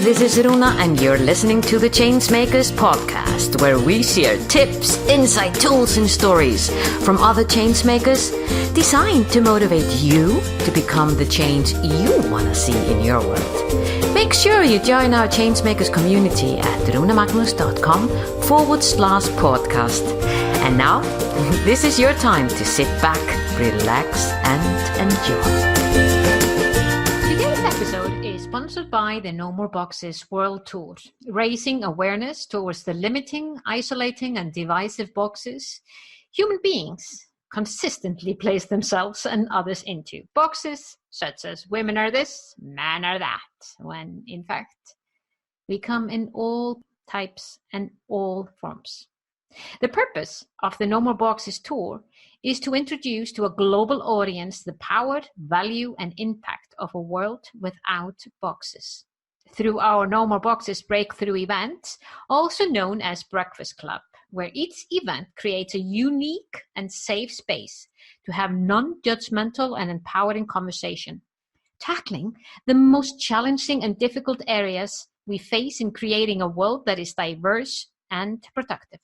this is Runa and you're listening to the Changemakers podcast, where we share tips, insight, tools and stories from other changemakers designed to motivate you to become the change you want to see in your world. Make sure you join our Changemakers community at runamagnus.com/podcast. And now, this is your time to sit back, relax and enjoy. Today's episode is sponsored by the No More Boxes World Tour, raising awareness towards the limiting, isolating and divisive boxes human beings consistently place themselves and others into. Boxes such as women are this, men are that, when in fact we come in all types and all forms. The purpose of the No More Boxes tour is to introduce to a global audience the power, value, and impact of a world without boxes. Through our No More Boxes breakthrough events, also known as Breakfast Club, where each event creates a unique and safe space to have non-judgmental and empowering conversation, tackling the most challenging and difficult areas we face in creating a world that is diverse and productive.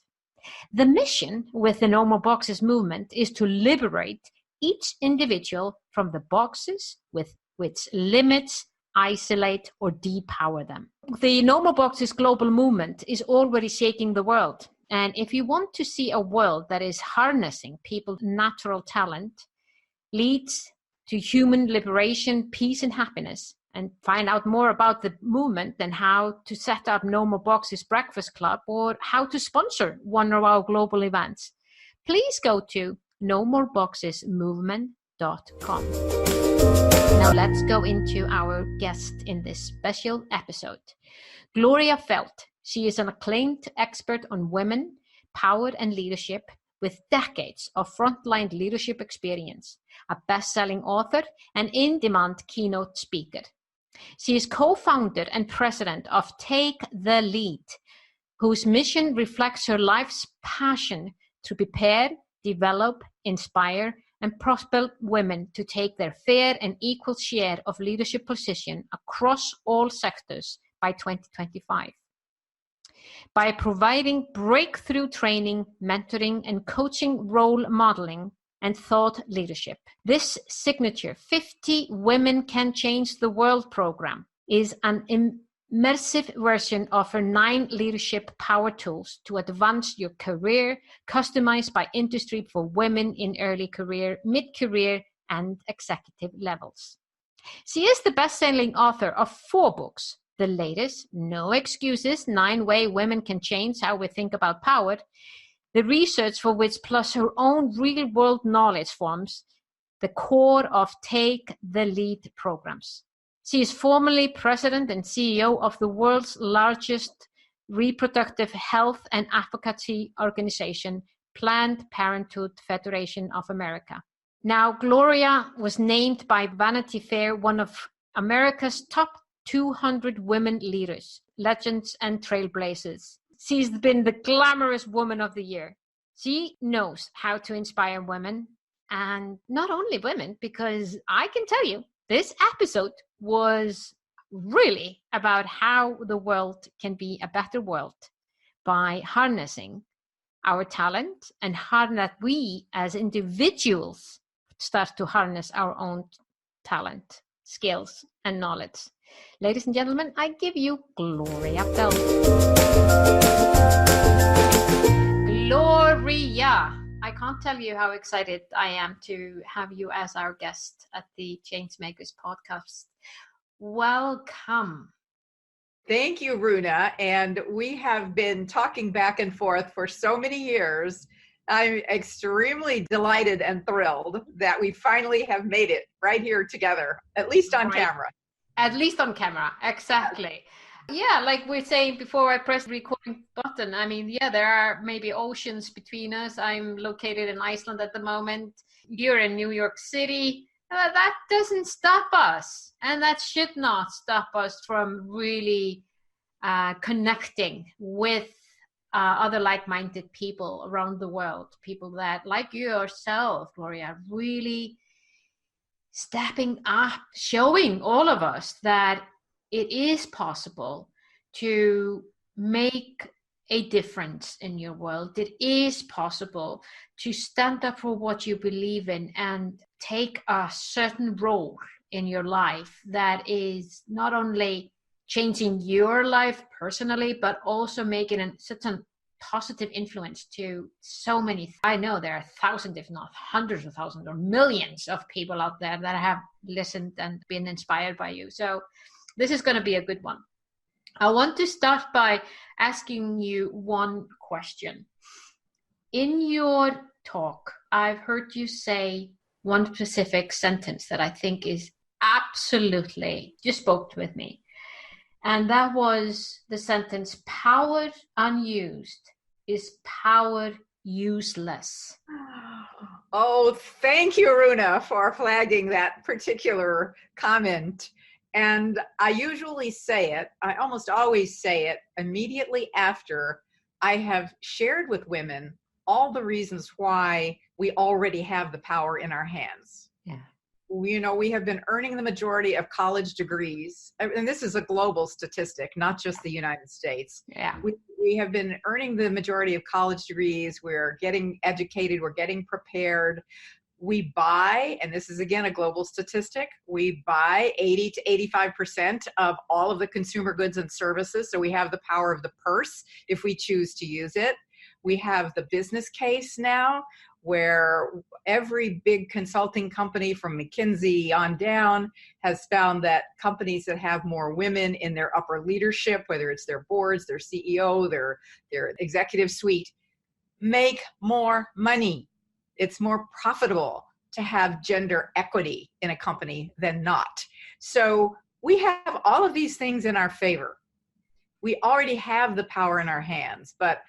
The mission with the No More Boxes movement is to liberate each individual from the boxes with which limits, isolate, or depower them. The No More Boxes global movement is already shaking the world. And if you want to see a world that is harnessing people's natural talent, leads to human liberation, peace, and happiness, and find out more about the movement and how to set up No More Boxes Breakfast Club or how to sponsor one of our global events, please go to nomoreboxesmovement.com. Now let's go into our guest in this special episode, Gloria Feldt. She is an acclaimed expert on women, power, and leadership with decades of frontline leadership experience, a best-selling author, and in-demand keynote speaker. She is co-founder and president of Take the Lead, whose mission reflects her life's passion to prepare, develop, inspire, and prosper women to take their fair and equal share of leadership position across all sectors by 2025. By providing breakthrough training, mentoring, and coaching role modeling and thought leadership. This signature 50 Women Can Change the World program is an immersive version of her 9 leadership power tools to advance your career, customized by industry for women in early career, mid-career, and executive levels. She is the best-selling author of 4 books. The latest, No Excuses, 9 Ways Women Can Change How We Think About Power, the research for which plus her own real-world knowledge forms the core of Take the Lead programs. She is formerly president and CEO of the world's largest reproductive health and advocacy organization, Planned Parenthood Federation of America. Now, Gloria was named by Vanity Fair one of America's top 200 women leaders, legends, and trailblazers. She's been the glamorous woman of the year. She knows how to inspire women, and not only women, because I can tell you, this episode was really about how the world can be a better world by harnessing our talent and that we as individuals start to harness our own talent, skills, and knowledge. Ladies and gentlemen, I give you Gloria Feldt. Gloria, I can't tell you how excited I am to have you as our guest at the Changemakers podcast. Welcome. Thank you, Runa. And we have been talking back and forth for so many years. I'm extremely delighted and thrilled that we finally have made it right here together, at least on camera. At least on camera, exactly. Yeah, like we're saying before I press the recording button, I mean, yeah, there are maybe oceans between us. I'm located in Iceland at the moment. You're in New York City. That doesn't stop us. And that should not stop us from really connecting with other like-minded people around the world. People that, like yourself, Gloria, really stepping up, showing all of us that it is possible to make a difference in your world. It is possible to stand up for what you believe in and take a certain role in your life that is not only changing your life personally, but also making such a positive influence to so many. I know there are thousands, if not hundreds of thousands or millions of people out there that have listened and been inspired by you. So this is going to be a good one. I want to start by asking you one question. In your talk, I've heard you say one specific sentence that I think is absolutely, just spoke with me. And that was the sentence, power unused is power useless. Oh, thank you, Runa, for flagging that particular comment. And I usually say it, I almost always say it immediately after I have shared with women all the reasons why we already have the power in our hands. Yeah. We have been earning the majority of college degrees, and this is a global statistic, not just the United States. Yeah. We have been earning the majority of college degrees. We're getting educated. We're getting prepared. We buy, and this is again a global statistic, we buy 80 to 85% of all of the consumer goods and services. So we have the power of the purse if we choose to use it. We have the business case now, where every big consulting company from McKinsey on down has found that companies that have more women in their upper leadership, whether it's their boards, their CEO, their executive suite, make more money. It's more profitable to have gender equity in a company than not. So we have all of these things in our favor. We already have the power in our hands, but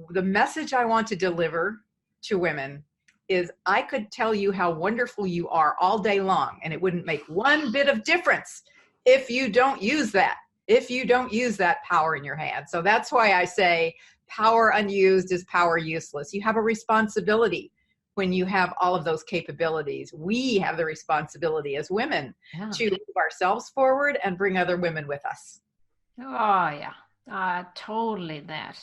the message I want to deliver to women is I could tell you how wonderful you are all day long, and it wouldn't make one bit of difference if you don't use that, power in your hand. So that's why I say power unused is power useless. You have a responsibility when you have all of those capabilities. We have the responsibility as women to move ourselves forward and bring other women with us. Oh, yeah, totally that.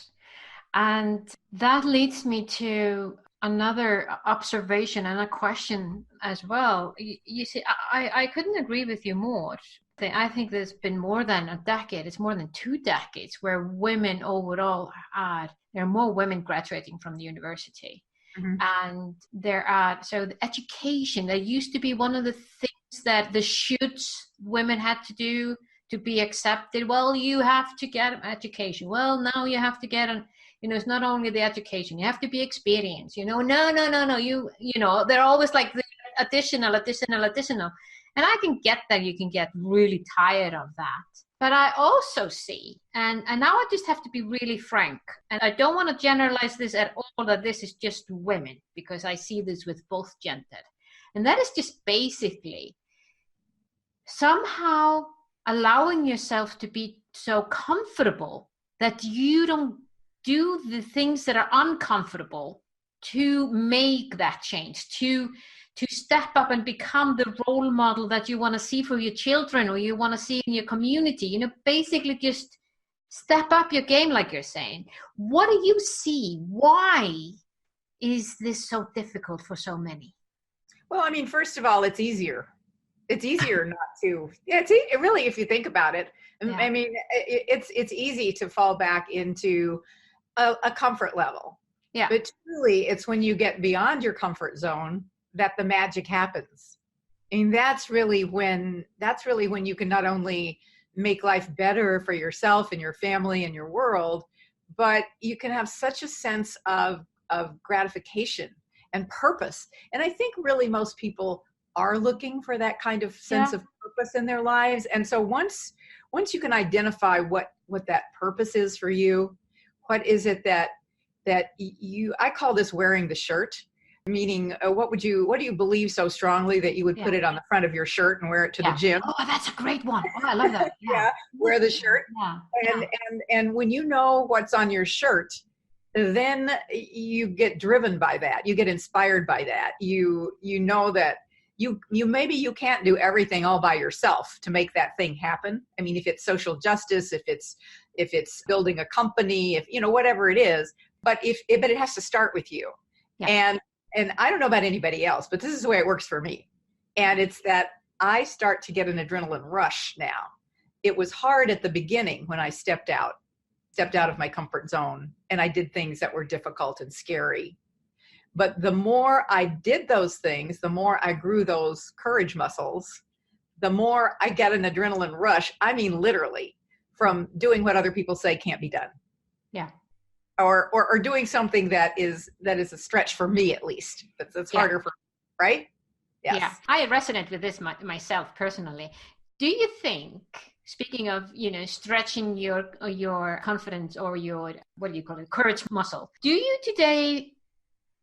And that leads me to another observation and a question as well. You see, I couldn't agree with you more. I think there's been more than a decade, it's more than 2 decades where women overall there are more women graduating from the university. Mm-hmm. And so the education, that used to be one of the things that the shoulds women had to do to be accepted. Well, you have to get an education. Well, now you have to get it's not only the education, you have to be experienced, no, they're always like the additional. And I can get that you can get really tired of that. But I also see, and now I just have to be really frank, and I don't want to generalize this at all, that this is just women, because I see this with both gender. And that is just basically somehow allowing yourself to be so comfortable that you don't do the things that are uncomfortable to make that change, to step up and become the role model that you want to see for your children or you want to see in your community. Basically just step up your game, like you're saying. What do you see? Why is this so difficult for so many? Well, I mean, first of all, it's easier. It's easier not to. Yeah, really, if you think about it, yeah. I mean, it's easy to fall back into a comfort level. Yeah. But truly, it's when you get beyond your comfort zone that the magic happens. And that's really when you can not only make life better for yourself and your family and your world, but you can have such a sense of gratification and purpose. And I think really most people are looking for that kind of sense of purpose in their lives. And so once you can identify what that purpose is for you, what is it that you, I call this wearing the shirt, meaning what do you believe so strongly that you would put it on the front of your shirt and wear it to the gym? Oh, that's a great one. Oh, I love that. Wear the shirt. And when you know what's on your shirt, then you get driven by that. You get inspired by that. You know that you maybe you can't do everything all by yourself to make that thing happen. I mean, if it's social justice, if it's if it's building a company, if, whatever it is, but it has to start with you. Yeah. And I don't know about anybody else, but this is the way it works for me. And it's that I start to get an adrenaline rush now. It was hard at the beginning when I stepped out of my comfort zone and I did things that were difficult and scary. But the more I did those things, the more I grew those courage muscles, the more I get an adrenaline rush. I mean, literally, from doing what other people say can't be done. Yeah. Or doing something that is a stretch for me, at least. That's harder for me, right? Yes. Yeah. I resonate with this myself personally. Do you think, speaking of, stretching your confidence or your, what do you call it, courage muscle, do you today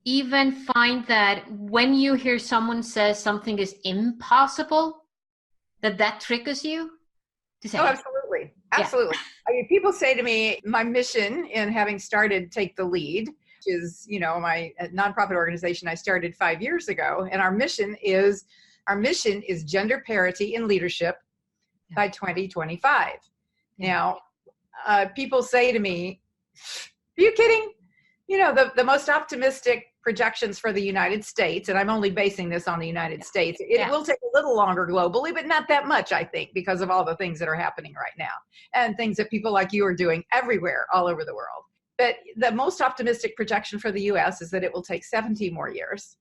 even find that when you hear someone says something is impossible, that triggers you to say? Oh, absolutely. Absolutely. Yeah. I mean, people say to me, my mission in having started Take the Lead, which is, my nonprofit organization I started 5 years ago. And our mission is gender parity in leadership by 2025. Yeah. Now, people say to me, are you kidding? The most optimistic projections for the United States, and I'm only basing this on the United States, it will take a little longer globally, but not that much, I think, because of all the things that are happening right now and things that people like you are doing everywhere, all over the world. But the most optimistic projection for the US is that it will take 17 more years.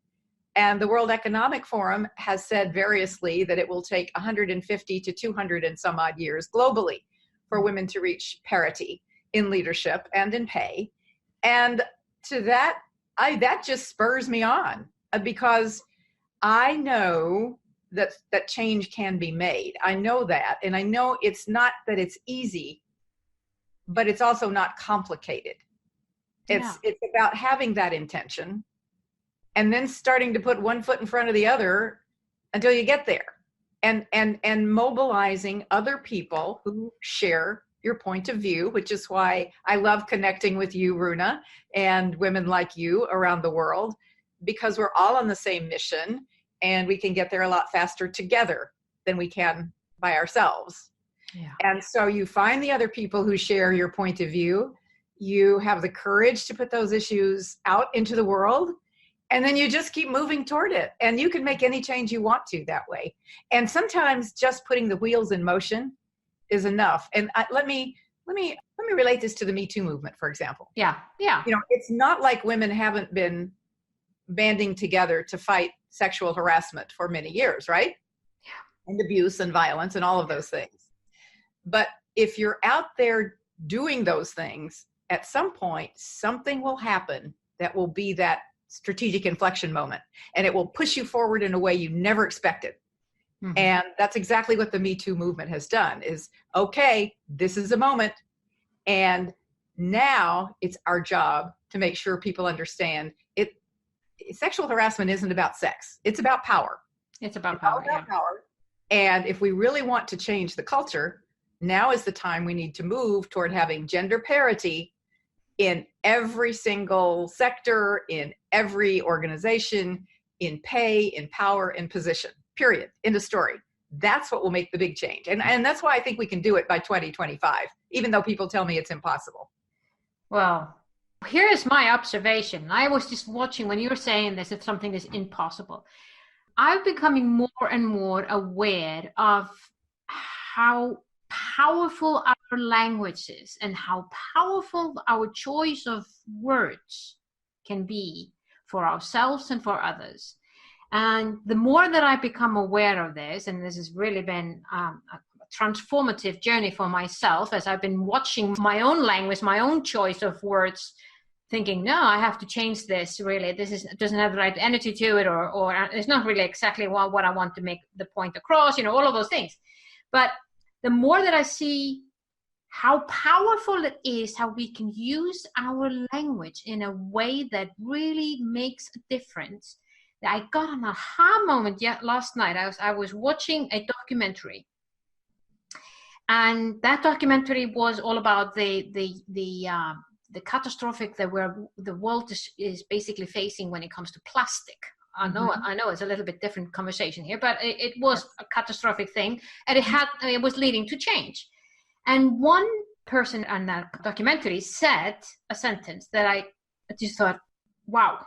And the World Economic Forum has said variously that it will take 150 to 200 and some odd years globally for women to reach parity in leadership and in pay. And to that just spurs me on, because I know that change can be made. I know that. And I know it's not that it's easy, but it's also not complicated. It's about having that intention and then starting to put one foot in front of the other until you get there, and mobilizing other people who share your point of view, which is why I love connecting with you, Runa, and women like you around the world, because we're all on the same mission and we can get there a lot faster together than we can by ourselves. Yeah. And so you find the other people who share your point of view, you have the courage to put those issues out into the world, and then you just keep moving toward it. And you can make any change you want to that way. And sometimes just putting the wheels in motion is enough. And let me relate this to the Me Too movement, for example. Yeah. It's not like women haven't been banding together to fight sexual harassment for many years, right? Yeah. And abuse and violence and all of those things. But if you're out there doing those things, at some point, something will happen that will be that strategic inflection moment, and it will push you forward in a way you never expected. Mm-hmm. And that's exactly what the Me Too movement has done is, okay, this is a moment. And now it's our job to make sure people understand it. Sexual harassment isn't about sex. It's about power. It's about power. Power. And if we really want to change the culture, now is the time we need to move toward having gender parity in every single sector, in every organization, in pay, in power, in position. Period. End of story. That's what will make the big change. And that's why I think we can do it by 2025, even though people tell me it's impossible. Well, here is my observation. I was just watching when you were saying this, if something is impossible. I'm becoming more and more aware of how powerful our language is and how powerful our choice of words can be for ourselves and for others. And the more that I become aware of this, and this has really been a transformative journey for myself as I've been watching my own language, my own choice of words, thinking, no, I have to change this, really. Doesn't have the right energy to it, or it's not really exactly what I want to make the point across, all of those things. But the more that I see how powerful it is, how we can use our language in a way that really makes a difference, I got an aha moment last night. I was watching a documentary, and that documentary was all about the catastrophic that the world is basically facing when it comes to plastic. I know it's a little bit different conversation here, but it was a catastrophic thing, and it was leading to change. And one person on that documentary said a sentence that I just thought, wow,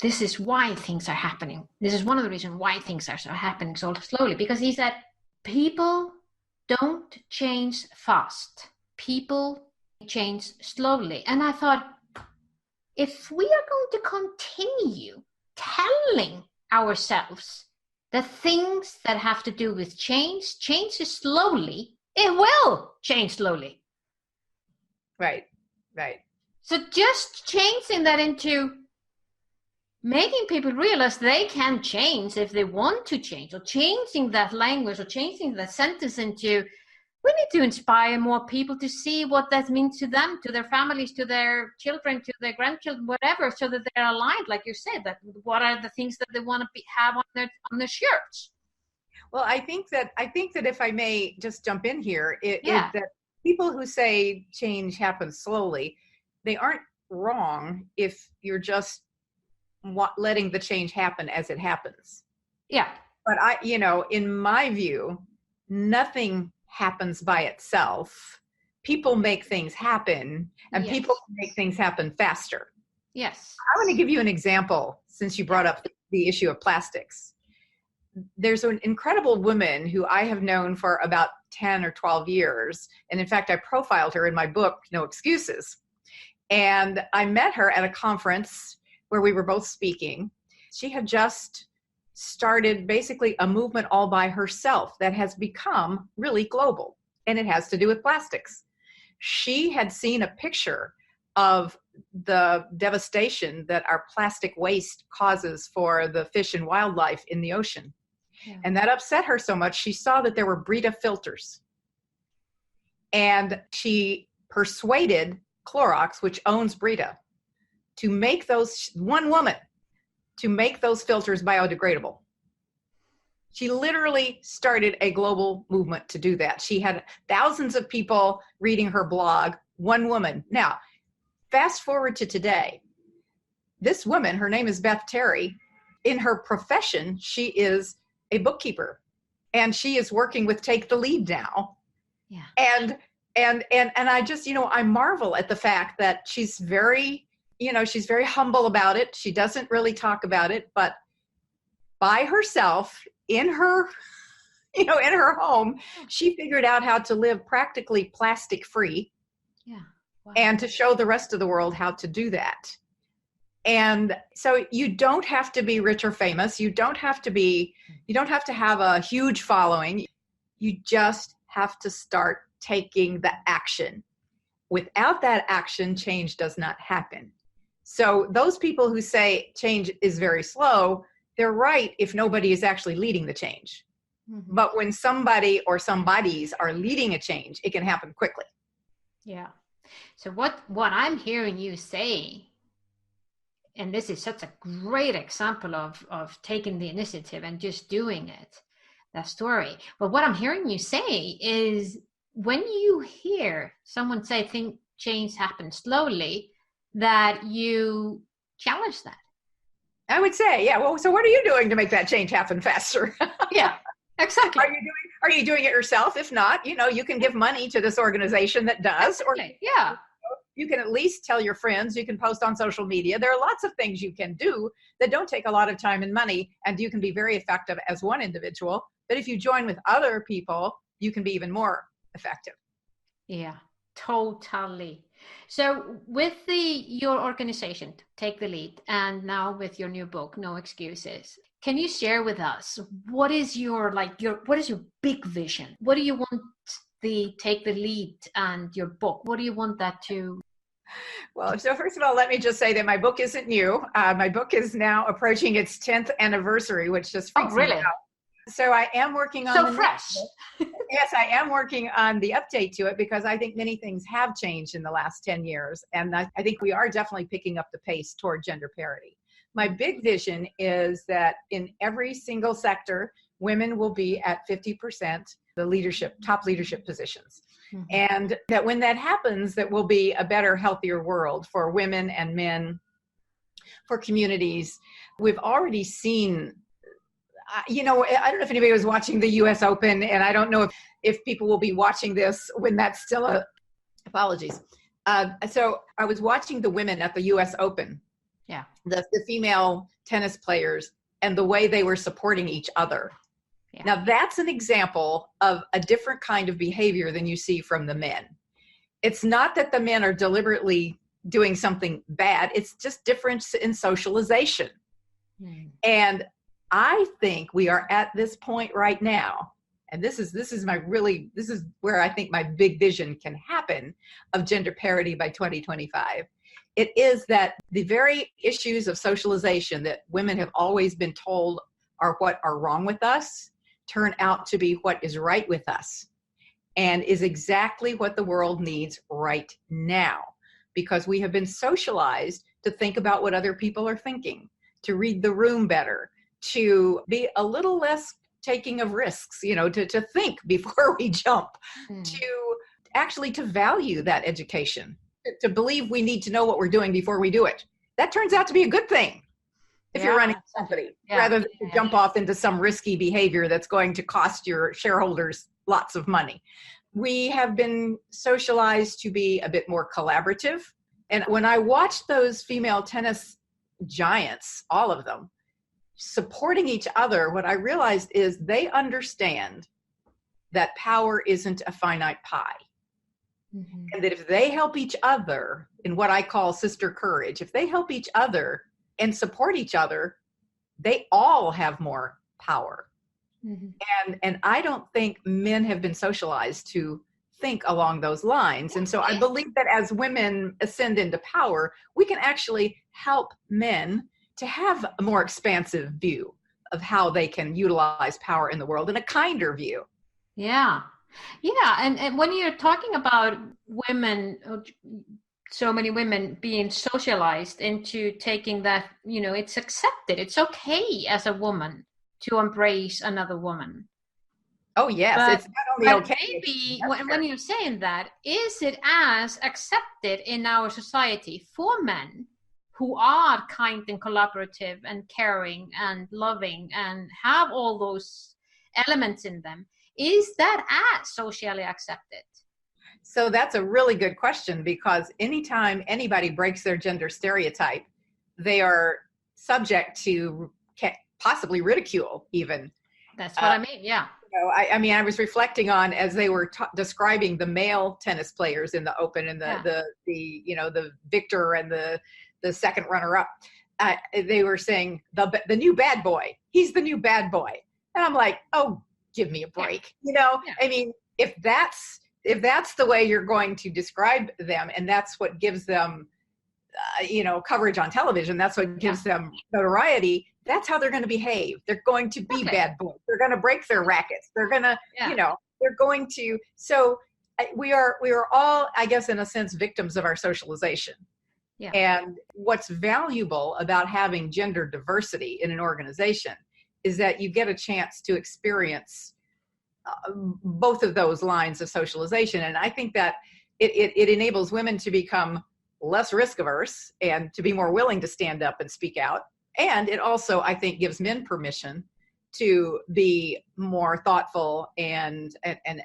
this is why things are happening. This is one of the reasons why things are so happening so slowly, because he said, people don't change fast. People change slowly. And I thought, if we are going to continue telling ourselves that things that have to do with changes slowly, it will change slowly. Right. So just changing that into making people realize they can change if they want to change, or changing that language, or changing that sentence into, we need to inspire more people to see what that means to them, to their families, to their children, to their grandchildren, whatever, so that they're aligned, like you said, that what are the things that they want to have on their shirts. Well, I think that if I may just jump in here, that people who say change happens slowly, they aren't wrong if you're just letting the change happen as it happens. Yeah. But in my view, nothing happens by itself. People make things happen, and people make things happen faster. Yes. I want to give you an example, since you brought up the issue of plastics. There's an incredible woman who I have known for about 10 or 12 years. And in fact, I profiled her in my book, No Excuses. And I met her at a conference where we were both speaking. She had just started basically a movement all by herself that has become really global, and it has to do with plastics. She had seen a picture of the devastation that our plastic waste causes for the fish and wildlife in the ocean. Yeah. And that upset her so much, she saw that there were Brita filters. And she persuaded Clorox, which owns Brita, to make those, one woman, to make those filters biodegradable. She literally started a global movement to do that. She had thousands of people reading her blog, one woman. Now, fast forward to today. This woman, her name is Beth Terry. In her profession, she is a bookkeeper, and she is working with Take the Lead now. Yeah. And I just, I marvel at the fact that she's very humble about it. She doesn't really talk about it, but by herself in her, in her home, she figured out how to live practically plastic free. Yeah. Wow. And to show the rest of the world how to do that. And so you don't have to be rich or famous. You don't have to have a huge following. You just have to start taking the action. Without that action, change does not happen. So those people who say change is very slow, they're right if nobody is actually leading the change. Mm-hmm. But when somebody or somebodies are leading a change, it can happen quickly. Yeah. So what I'm hearing you say, and this is such a great example of taking the initiative and just doing it, that story. But what I'm hearing you say is, when you hear someone say change happens slowly, that you challenge that. I would say, yeah. Well, so what are you doing to make that change happen faster? Yeah, exactly. Are you doing it yourself? If not, you can give money to this organization that does. Exactly. Yeah. You can at least tell your friends. You can post on social media. There are lots of things you can do that don't take a lot of time and money, and you can be very effective as one individual. But if you join with other people, you can be even more effective. Yeah, totally. So with your organization, Take the Lead, and now with your new book, No Excuses, can you share with us what is your big vision? What do you want the Take the Lead and your book? What do you want that to? Well, so first of all, let me just say that my book isn't new. My book is now approaching its 10th anniversary, which just freaks me out. So I am working on fresh. Yes, I am working on the update to it, because I think many things have changed in the last 10 years. And I think we are definitely picking up the pace toward gender parity. My big vision is that in every single sector, women will be at 50% the top leadership positions. Mm-hmm. And that when that happens, that will be a better, healthier world for women and men, for communities. We've already seen, I don't know if anybody was watching the US Open, and I don't know if people will be watching this when that's still Apologies. So I was watching the women at the US Open, Yeah. the female tennis players, and the way they were supporting each other. Yeah. Now that's an example of a different kind of behavior than you see from the men. It's not that the men are deliberately doing something bad. It's just difference in socialization. And I think we are at this point right now, and this is where I think my big vision can happen of gender parity by 2025. It is that the very issues of socialization that women have always been told are what are wrong with us turn out to be what is right with us, and is exactly what the world needs right now, because we have been socialized to think about what other people are thinking, to read the room better, to be a little less taking of risks, to think before we jump, to actually to value that education, to believe we need to know what we're doing before we do it. That turns out to be a good thing if you're running a company, rather than to jump off into some risky behavior that's going to cost your shareholders lots of money. We have been socialized to be a bit more collaborative. And when I watched those female tennis giants, all of them, supporting each other, what I realized is they understand that power isn't a finite pie. And that if they help each other in what I call sister courage, if they help each other and support each other, they all have more power. And I don't think men have been socialized to think along those lines. And so I believe that as women ascend into power, we can actually help men to have a more expansive view of how they can utilize power in the world, and a kinder view. Yeah. And when you're talking about women, so many women being socialized into taking that, it's accepted. It's okay as a woman to embrace another woman. Oh, yes. But, it's not only okay. Maybe when you're saying that, is it as accepted in our society for men who are kind and collaborative and caring and loving and have all those elements in them? Is that as socially accepted? So that's a really good question, because anytime anybody breaks their gender stereotype, they are subject to possibly ridicule even. That's what I mean, yeah. I was reflecting on, as they were describing the male tennis players in the Open, and the victor and the second runner-up, they were saying the new bad boy. He's the new bad boy, and I'm like, oh, give me a break. I mean, if that's the way you're going to describe them, and that's what gives them, coverage on television, that's what gives them notoriety, that's how they're going to behave. They're going to be bad boys. They're going to break their rackets. They're going to, they're going to. So we are all, I guess, in a sense, victims of our socialization. Yeah. And what's valuable about having gender diversity in an organization is that you get a chance to experience both of those lines of socialization. And I think that it enables women to become less risk averse and to be more willing to stand up and speak out. And it also, I think, gives men permission to be more thoughtful and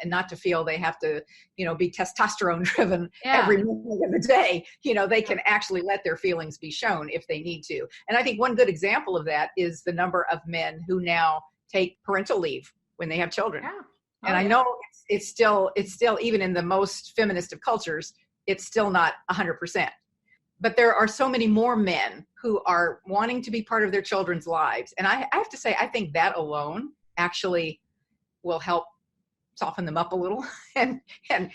not to feel they have to, be testosterone driven every minute of the day. They can actually let their feelings be shown if they need to. And I think one good example of that is the number of men who now take parental leave when they have children. Yeah. And I know it's still, even in the most feminist of cultures, it's still not 100%. But there are so many more men who are wanting to be part of their children's lives. And I have to say, I think that alone actually will help soften them up a little and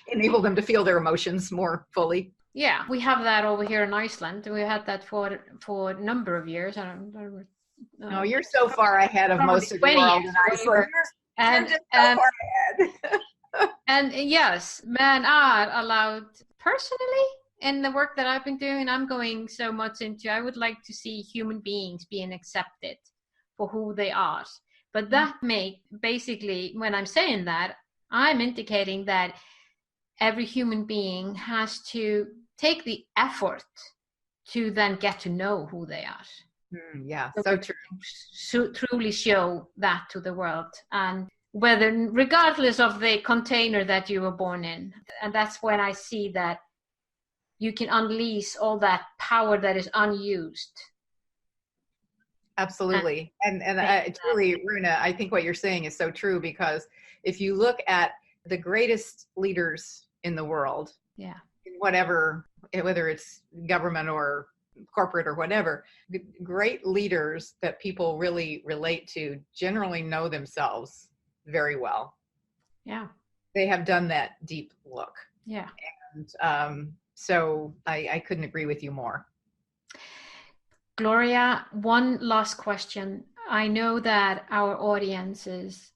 enable them to feel their emotions more fully. Yeah, we have that over here in Iceland. We had that for a number of years. No, you're so far ahead of most of the world in Iceland. And just so far ahead. And yes, men are allowed. Personally, in the work that I've been doing, I'm going so much into, I would like to see human beings being accepted for who they are. But that basically, when I'm saying that, I'm indicating that every human being has to take the effort to then get to know who they are. Yeah, so true. So truly show that to the world. And whether regardless of the container that you were born in. And that's when I see that you can unleash all that power that is unused. Absolutely. And truly, Runa, I think what you're saying is so true, because if you look at the greatest leaders in the world, whatever, whether it's government or corporate or whatever, great leaders that people really relate to generally know themselves very well. Yeah. They have done that deep look. Yeah. And so I couldn't agree with you more. Gloria, one last question. I know that our audience,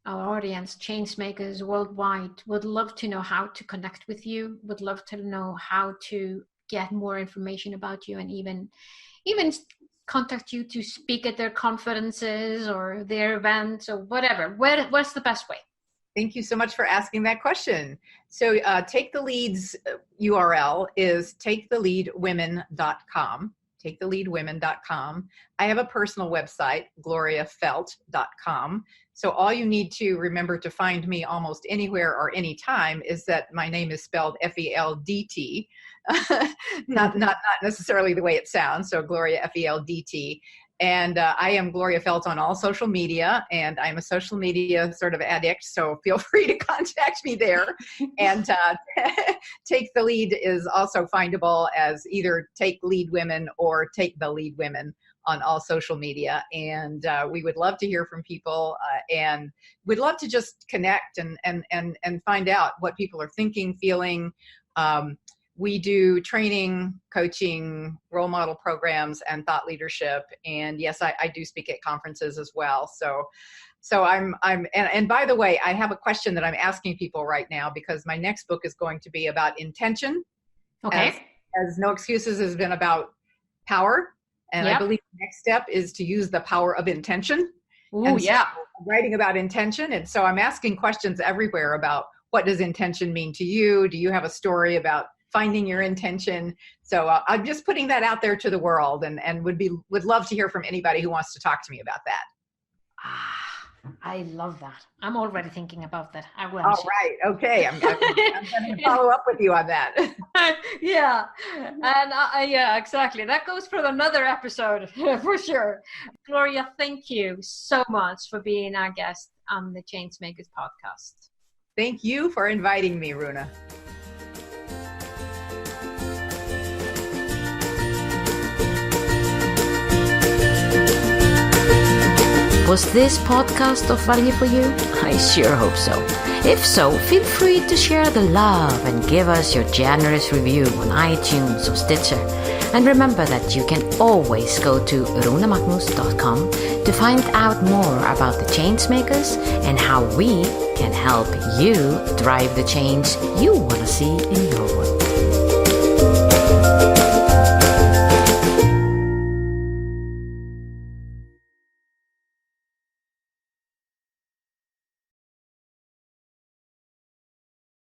changemakers worldwide, would love to know how to connect with you, would love to know how to get more information about you, and even contact you to speak at their conferences or their events or whatever. What's the best way? Thank you so much for asking that question. So Take the Lead's URL is taketheleadwomen.com. taketheleadwomen.com. I have a personal website, gloriafeldt.com. So all you need to remember to find me almost anywhere or anytime is that my name is spelled F-E-L-D-T, not necessarily the way it sounds. So Gloria, F-E-L-D-T. And I am Gloria Feldt on all social media, and I'm a social media sort of addict, so feel free to contact me there. And Take the Lead is also findable as either Take Lead Women or Take the Lead Women on all social media. And we would love to hear from people, and we'd love to just connect and find out what people are thinking, feeling. We do training, coaching, role model programs, and thought leadership. And yes, I do speak at conferences as well. So and by the way, I have a question that I'm asking people right now, because my next book is going to be about intention. Okay. As No Excuses has been about power. And I believe the next step is to use the power of intention. Ooh, yeah. So I'm writing about intention. And so I'm asking questions everywhere about, what does intention mean to you? Do you have a story about finding your intention? So I'm just putting that out there to the world, and would love to hear from anybody who wants to talk to me about that. I love that. I'm already thinking about that. I will. All right. Okay. I'm going to follow up with you on that. Yeah. And yeah, exactly. That goes for another episode for sure. Gloria, thank you so much for being our guest on the Changemakers podcast. Thank you for inviting me, Runa. Was this podcast of value for you? I sure hope so. If so, feel free to share the love and give us your generous review on iTunes or Stitcher. And remember that you can always go to runamagnus.com to find out more about the Changemakers and how we can help you drive the change you want to see in your world.